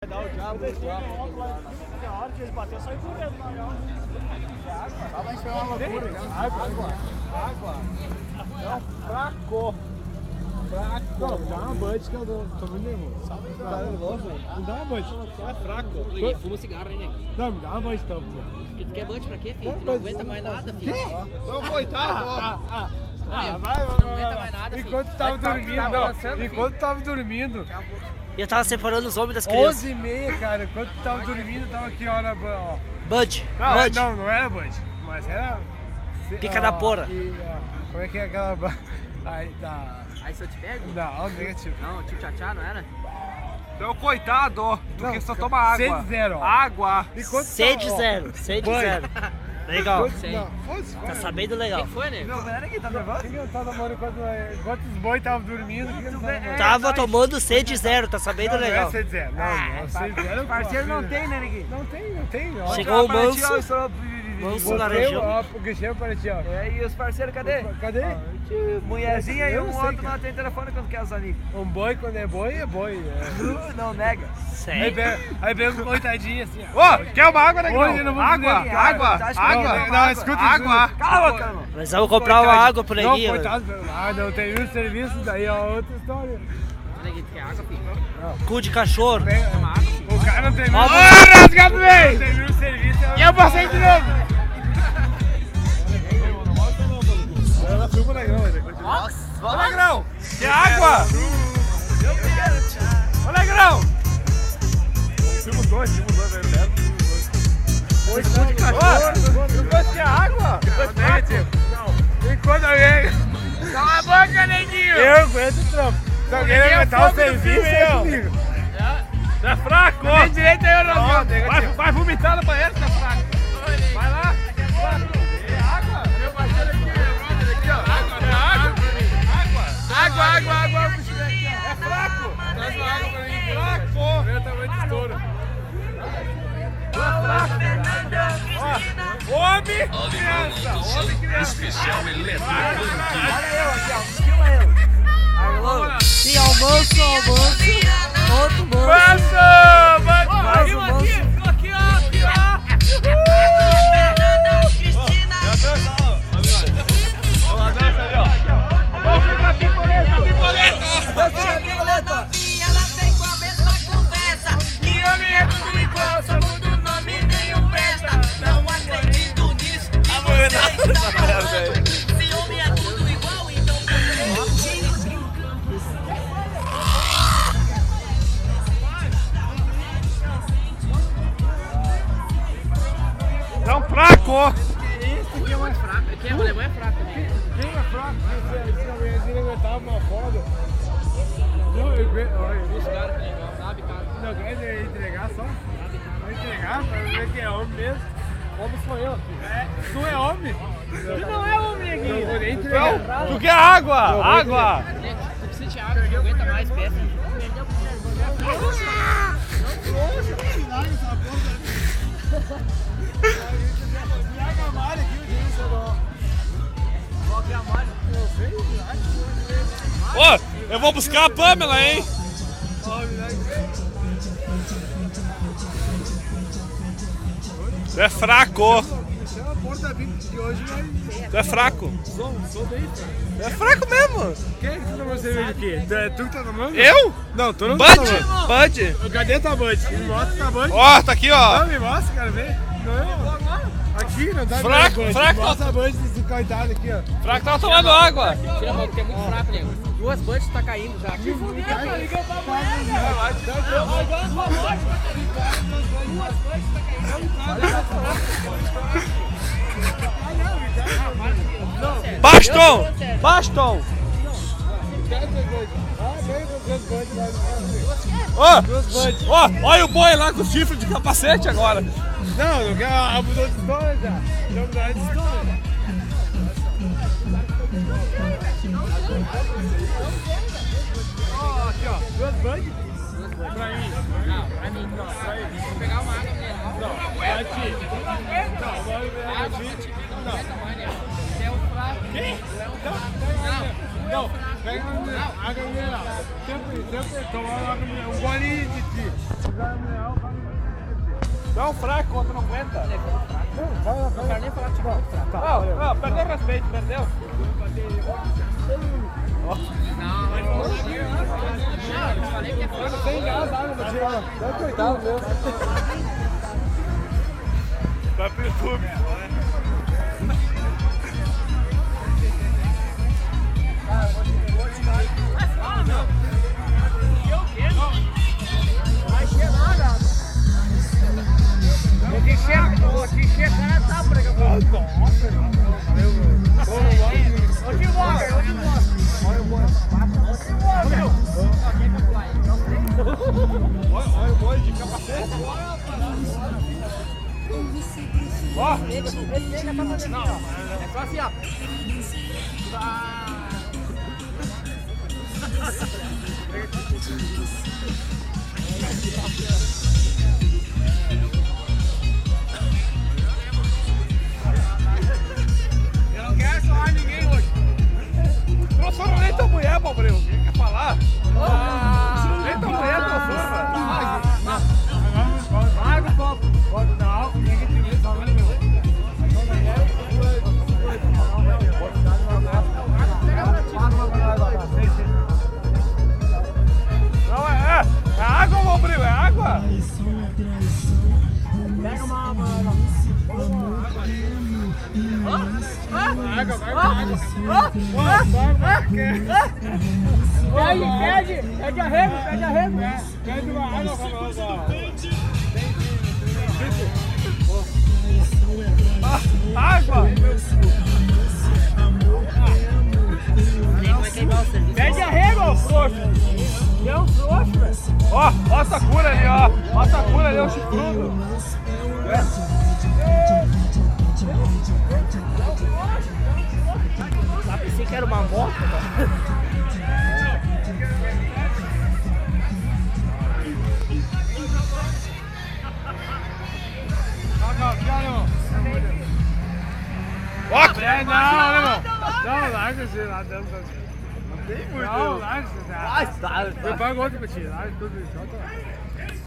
Dá o diabo desse lá. A hora que eles bateram, saiu correndo na real. Só vai esperar uma loucura. Água. Não, fraco. Não, dá uma bud que eu tô muito nervoso. Sabe que tá nervoso? Não dá uma bud. É fraco. Ninguém fuma cigarro, hein, nego? Não, me dá uma bud então, pô. Tu quer bud pra quê, filho? Tu não aguenta mais nada, filho. Então, coitado. Vai. Não aguenta mais nada, filho. Enquanto tava dormindo, enquanto tava dormindo, Eu tava separando os homens das crianças. 11h30, cara, enquanto tava dormindo, tava aqui, ó. Bud. Não era bud, mas era... Pica da porra. Como é que é aquela... Aí tá... Aí se eu te pego? Não, negativo. Não, tio tchá não era? Então, coitado, ó. Porque só toma água. Sede zero, ó. Água. Sede zero. Legal. Não, foda-se. Tá sabendo O legal. que foi, nego? Não, galera aqui, tá nervoso? O que eu tava namorando enquanto os boi estavam dormindo? Que eu Tava tomando sede zero, tá sabendo Não é legal. sede zero. Não, sede zero. Parceiro não tem, né, Neguinho? Não tem. Ó. Chegou o Pra ti, ó, manso. estourou- Manso na Botei região. ó, o Cristiano para ti, ó. É, e os parceiros, cadê? Cadê? Mulherzinha e Eu um não sei, outro cara. não tem telefone quando quer os amigos. Um boi, quando é boi, é boi. Não nega. Sério. Aí pega um coitadinho assim, ó. Ô, quer uma água, Hoje eu não Neguinho? vou Água, beber água, Tá água. Não, escuta, água. Cala a boca, irmão. Nós vamos comprar uma água pro Não, neguinho. coitado. Não tem o serviço, daí é outra história. Neguinho, tu quer água, filho? Cu de cachorro. O cara não tem Ó, rasgado bem! Não tem o serviço. E eu passei de novo. Ela filma legal, Ô, Negrão, quer água? Ô, Negrão. Filma dois, velho. Oi, cu de cachorro. Tu gosta de água? Não. Enquanto alguém. Cala a boca, Neguinho. Eu aguento o trampo. Se alguém Ninguém é aguentar o fogo no serviço, fio, é meu. comigo. Tu é fraco, ó. Tem direito aí, Ó, negativo. Vai vomitar no banheiro, tá fraco. Vai lá. Água. Meu parceiro aqui, meu brother aqui, ó. Água. É fraco. Traz uma água pra mim. Fraco. Meu tamanho de estouro. Homem, criança. Especial elétrico. Olha eu aqui, ó. Filma eu. Sim, almoço. Outro manso. Manso. Manso. Aqui, ó. Ela vem com a mesma conversa. Que homem é tudo igual, só muda o nome e nenhum presta. Não acredito nisso. Se homem é tudo igual, então Tão fraco. Quem é alemão é fraco, né? Quem é fraco? Esse não aguentava uma foda. Não, Os caras que legal, sabe, cara? Não, quer entregar só? Vai entregar pra ver que é homem mesmo. Homem sou eu. Tu é homem? Tu não é homem, neguinho. Eu vou nem entregar. Tu quer água? Água. Tu precisa de água, não aguenta mais, peça. Ô, eu vou buscar a Pamela, hein? Tu é fraco. Tu é fraco. Tu é fraco mesmo. Quem é que tá tomando cerveja aqui? É tu que tá tomando? Eu? Não, tu não Bud? tá tomando. Bud? Cadê tua Bud? Me mostra tua Bud. Ó, tá aqui, ó. Não, me mostra, quero ver. Não. Aqui, não dá Fraco, Bud. fraco. Mostra a Bud desse coitado aqui, ó. Fraco tava tomando água. Tira a mão, porque é muito fraco, nego. Duas buds tá caindo já. Baston. Ó, olha o boi lá com o chifre de capacete agora. Não quero a mudou de história já. Já mudou de história. Ó, aqui, ó. Duas Bud? Pra mim. Não, pra mim. Vou pegar uma água mineral. Não, pra ti. Não, agora eu Água pra ti, não aguenta mais, nego. Você é um fraco. Quem? Tu é um fraco. Não. Não, pega a água mineral. Sempre tomar água mineral. Um golinho de ti. Água mineral, dá um fraco quando não aguenta. Não quero nem falar de futebol fraco. Não, perdeu o respeito, perdeu. Não, eu falei que é fraco. Tem gás, água no dia. Dá coitado mesmo. Vai pro YouTube. Olha o boi de capacete. Ó! Não, é só assim, ó. Eu não quero falar ninguém hoje. Professor, nem tua mulher, Bobril. Quem quer falar? Nem tua mulher, professor. Vai no copo. Não, ninguém tem que falar meu. Não, é água, Bobril, é água. Pega uma Pede arrego. Pede uma água, famosa. Água! Pede arrego, frouxo. É um frouxo, velho. Ó a Sakura ali, ó. Ó a Sakura ali, ó o chifrudo. Ah, pensei que era uma moto, cara. Ó, não, irmão. Não, larga esse lá dentro. Não tem muito. Não, larga esse lá. Eu pago outro pra ti. Larga tudo isso.